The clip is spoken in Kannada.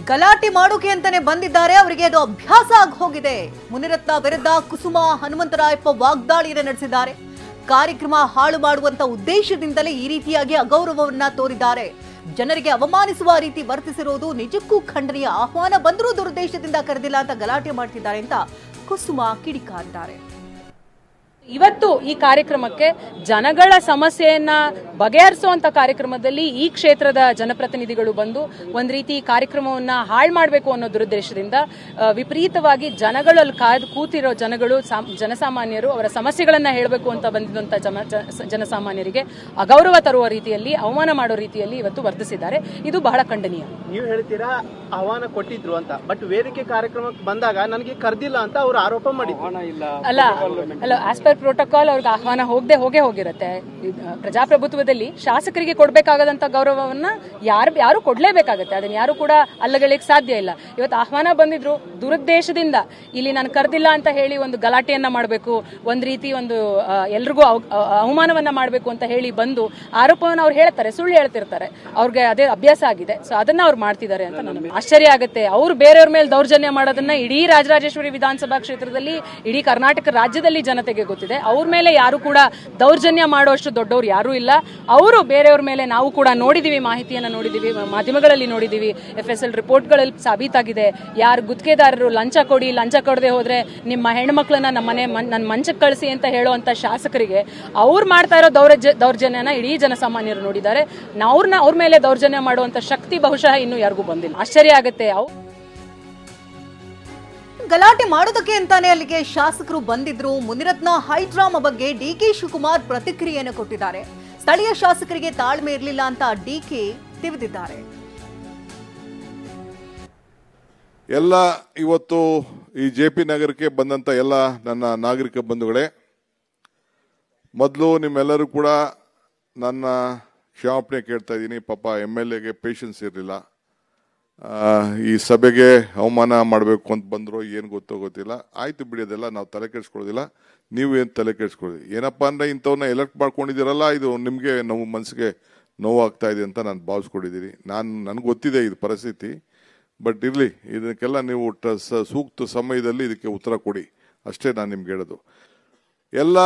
ಗಲಾಟೆ ಮಾಡೋಕೆ ಅಂತಾನೆ ಬಂದಿದ್ದಾರೆ, ಅವರಿಗೆ ಅದು ಅಭ್ಯಾಸ ಆಗಿ ಹೋಗಿದೆ. ಮುನಿರತ್ನ ವಿರುದ್ಧ ಕುಸುಮ ಹನುಮಂತರಾಯಪ್ಪ ವಾಗ್ದಾಳಿಯನ್ನು ನಡೆಸಿದ್ದಾರೆ. ಕಾರ್ಯಕ್ರಮ ಹಾಳು ಮಾಡುವಂತ ಉದ್ದೇಶದಿಂದಲೇ ಈ ರೀತಿಯಾಗಿ ಅಗೌರವವನ್ನ ತೋರಿದ್ದಾರೆ. ಜನರಿಗೆ ಅವಮಾನಿಸುವ ರೀತಿ ವರ್ತಿಸಿರುವುದು ನಿಜಕ್ಕೂ ಖಂಡನೀಯ. ಆಹ್ವಾನ ಬಂದರೂ ದುರುದ್ದೇಶದಿಂದ ಕರೆದಿಲ್ಲ ಅಂತ ಗಲಾಟೆ ಮಾಡ್ತಿದ್ದಾರೆ ಅಂತ ಕುಸುಮ ಕಿಡಿಕಾರಿದ್ದಾರೆ. ಇವತ್ತು ಈ ಕಾರ್ಯಕ್ರಮಕ್ಕೆ ಜನಗಳ ಸಮಸ್ಯೆಯನ್ನ ಬಗೆಹರಿಸುವಂತ ಕಾರ್ಯಕ್ರಮದಲ್ಲಿ ಈ ಕ್ಷೇತ್ರದ ಜನಪ್ರತಿನಿಧಿಗಳು ಬಂದು ಒಂದ್ ರೀತಿ ಕಾರ್ಯಕ್ರಮವನ್ನ ಹಾಳು ಮಾಡಬೇಕು ಅನ್ನೋ ದುರುದ್ದೇಶದಿಂದ ವಿಪರೀತವಾಗಿ ಜನಗಳಲ್ಲಿ ಕೂತಿರೋ ಜನಗಳು ಜನಸಾಮಾನ್ಯರು ಅವರ ಸಮಸ್ಯೆಗಳನ್ನ ಹೇಳಬೇಕು ಅಂತ ಬಂದಿದ್ದಂತ ಜನಸಾಮಾನ್ಯರಿಗೆ ಅಗೌರವ ತರುವ ರೀತಿಯಲ್ಲಿ ಅವಮಾನ ಮಾಡೋ ರೀತಿಯಲ್ಲಿ ಇವತ್ತು ವರ್ತಿಸಿದ್ದಾರೆ. ಇದು ಬಹಳ ಖಂಡನೀಯ. ನೀವು ಹೇಳ್ತೀರಾ ಆಹ್ವಾನ ಕೊಟ್ಟಿದ್ರು ಅಂತ, ಬಟ್ ವೇದಿಕೆ ಕಾರ್ಯಕ್ರಮಕ್ಕೆ ಬಂದಾಗ ನನಗೆ ಕರೆದಿಲ್ಲ ಅಂತ ಅವರು ಆರೋಪ ಮಾಡಿದ್ರು. ಅಲ್ಲ ಆಸ್ ಪರ್ ಪ್ರೋಟೋಕಾಲ್ ಅವ್ರಿಗೆ ಆಹ್ವಾನ ಹೋಗೇ ಹೋಗಿರುತ್ತೆ. ಪ್ರಜಾಪ್ರಭುತ್ವದಲ್ಲಿ ಶಾಸಕರಿಗೆ ಕೊಡ್ಬೇಕಾಗದಂತ ಗೌರವವನ್ನ ಯಾರು ಕೊಡ್ಲೇಬೇಕಾಗತ್ತೆ. ಅದನ್ನ ಯಾರು ಕೂಡ ಅಲ್ಲಗಳಿಗೆ ಸಾಧ್ಯ ಇಲ್ಲ. ಇವತ್ತು ಆಹ್ವಾನ ಬಂದಿದ್ರು, ದುರುದ್ದೇಶದಿಂದ ಇಲ್ಲಿ ನಾನು ಕರೆದಿಲ್ಲ ಅಂತ ಹೇಳಿ ಒಂದು ಗಲಾಟೆಯನ್ನ ಮಾಡಬೇಕು, ಒಂದ್ ರೀತಿ ಒಂದು ಎಲ್ರಿಗೂ ಅವಮಾನವನ್ನ ಮಾಡಬೇಕು ಅಂತ ಹೇಳಿ ಬಂದು ಆರೋಪವನ್ನ ಅವ್ರು ಹೇಳ್ತಾರೆ, ಸುಳ್ಳು ಹೇಳ್ತಿರ್ತಾರೆ. ಅವ್ರಿಗೆ ಅದೇ ಅಭ್ಯಾಸ ಆಗಿದೆ. ಸೊ ಅದನ್ನ ಅವ್ರು ಮಾಡ್ತಿದ್ದಾರೆ ಅಂತ ನನಗೆ ಆಶ್ಚರ್ಯ ಆಗುತ್ತೆ. ಅವ್ರು ಬೇರೆಯವ್ರ ಮೇಲೆ ದೌರ್ಜನ್ಯ ಮಾಡೋದನ್ನ ಇಡೀ ರಾಜರಾಜೇಶ್ವರಿ ವಿಧಾನಸಭಾ ಕ್ಷೇತ್ರದಲ್ಲಿ, ಇಡೀ ಕರ್ನಾಟಕ ರಾಜ್ಯದಲ್ಲಿ ಜನತೆಗೆ ಗೊತ್ತಿದೆ. ಅವ್ರ ಮೇಲೆ ಯಾರು ಕೂಡ ದೌರ್ಜನ್ಯ ಮಾಡುವಷ್ಟು ದೊಡ್ಡವ್ರು ಯಾರು ಇಲ್ಲ. ಅವರು ಬೇರೆಯವ್ರ ಮೇಲೆ ನಾವು ಕೂಡ ನೋಡಿದೀವಿ, ಮಾಹಿತಿಯನ್ನ ನೋಡಿದೀವಿ, ಮಾಧ್ಯಮಗಳಲ್ಲಿ ನೋಡಿದೀವಿ, FSL ರಿಪೋರ್ಟ್ಗಳಲ್ಲಿ ಸಾಬೀತಾಗಿದೆ. ಯಾರು ಗುತ್ತಿಗೆದಾರರು ಲಂಚ ಕೊಡದೆ ಹೋದ್ರೆ ನಿಮ್ಮ ಹೆಣ್ಮಕ್ಳನ್ನ ನನ್ನ ಮಂಚಕ್ಕೆ ಕಳಿಸಿ ಅಂತ ಹೇಳುವಂತ ಶಾಸಕರಿಗೆ ಅವ್ರು ಮಾಡ್ತಾ ಇರೋ ದೌರ್ಜನ್ಯನ ಇಡೀ ಜನಸಾಮಾನ್ಯರು ನೋಡಿದ್ದಾರೆ. ಅವ್ರ ಮೇಲೆ ದೌರ್ಜನ್ಯ ಮಾಡುವಂತ ಶಕ್ತಿ ಬಹುಶಃ ಇನ್ನೂ ಯಾರಿಗೂ ಬಂದಿಲ್ಲ. ಆಶ್ಚರ್ಯ ಆಗುತ್ತೆ. ಗಲಾಟೆ ಮಾಡೋದಕ್ಕೆ ಅಂತಾನೆ ಅಲ್ಲಿಗೆ ಶಾಸಕರು ಬಂದಿದ್ರು. ಮುನಿರತ್ನ ಹೈಡ್ರಾಮಾ ಬಗ್ಗೆ DK ಶಿವಕುಮಾರ್ ಪ್ರತಿಕ್ರಿಯೆಯನ್ನು ಕೊಟ್ಟಿದ್ದಾರೆ. ಸ್ಥಳೀಯ ಶಾಸಕರಿಗೆ ತಾಳ್ಮೆ ಇರಲಿಲ್ಲ ಅಂತ DK ತಿವಿದಿದ್ದಾರೆ. ಎಲ್ಲ ಇವತ್ತು ಈ JP ನಗರಕ್ಕೆ ಬಂದಂತ ಎಲ್ಲ ನನ್ನ ನಾಗರಿಕ ಬಂಧುಗಳೇ, ಮೊದಲು ನಿಮ್ಮೆಲ್ಲರೂ ಕೂಡ ನನ್ನ ಕ್ಷಮಾಪಣೆ ಕೇಳ್ತಾ ಇದ್ದೀನಿ. ಪಾಪ MLAಗೆ ಪೇಷನ್ಸ್ ಇರಲಿಲ್ಲ. ಈ ಸಭೆಗೆ ಅವಮಾನ ಮಾಡಬೇಕು ಅಂತ ಬಂದ್ರು, ಏನು ಗೊತ್ತಿಲ್ಲ. ಆಯ್ತು ಬಿಡಿ, ಅದೆಲ್ಲ ನಾವು ತಲೆ ಕೆಡಿಸ್ಕೊಳ್ಳೋದಿಲ್ಲ. ನೀವು ಏನು ತಲೆ ಕೆಡಿಸ್ಕೊಳ್ಳಿ. ಏನಪ್ಪಾ ಅಂದ್ರೆ ಇಂಥವನ್ನ ಎಲೆಕ್ಟ್ ಮಾಡ್ಕೊಂಡಿದ್ದೀರಲ್ಲ, ಇದು ನಿಮಗೆ ನೋವು, ಮನಸ್ಸಿಗೆ ನೋವಾಗ್ತಾ ಇದೆ ಅಂತ ನಾನು ಭಾವಿಸ್ಕೊಂಡಿದ್ದೀನಿ. ನನಗೆ ಗೊತ್ತಿದೆ ಇದು ಪರಿಸ್ಥಿತಿ, ಬಟ್ ಇರಲಿ, ಇದಕ್ಕೆಲ್ಲ ನೀವು ಸೂಕ್ತ ಸಮಯದಲ್ಲಿ ಇದಕ್ಕೆ ಉತ್ತರ ಕೊಡಿ ಅಷ್ಟೇ ನಾನು ನಿಮ್ಗೆ ಹೇಳೋದು. ಎಲ್ಲ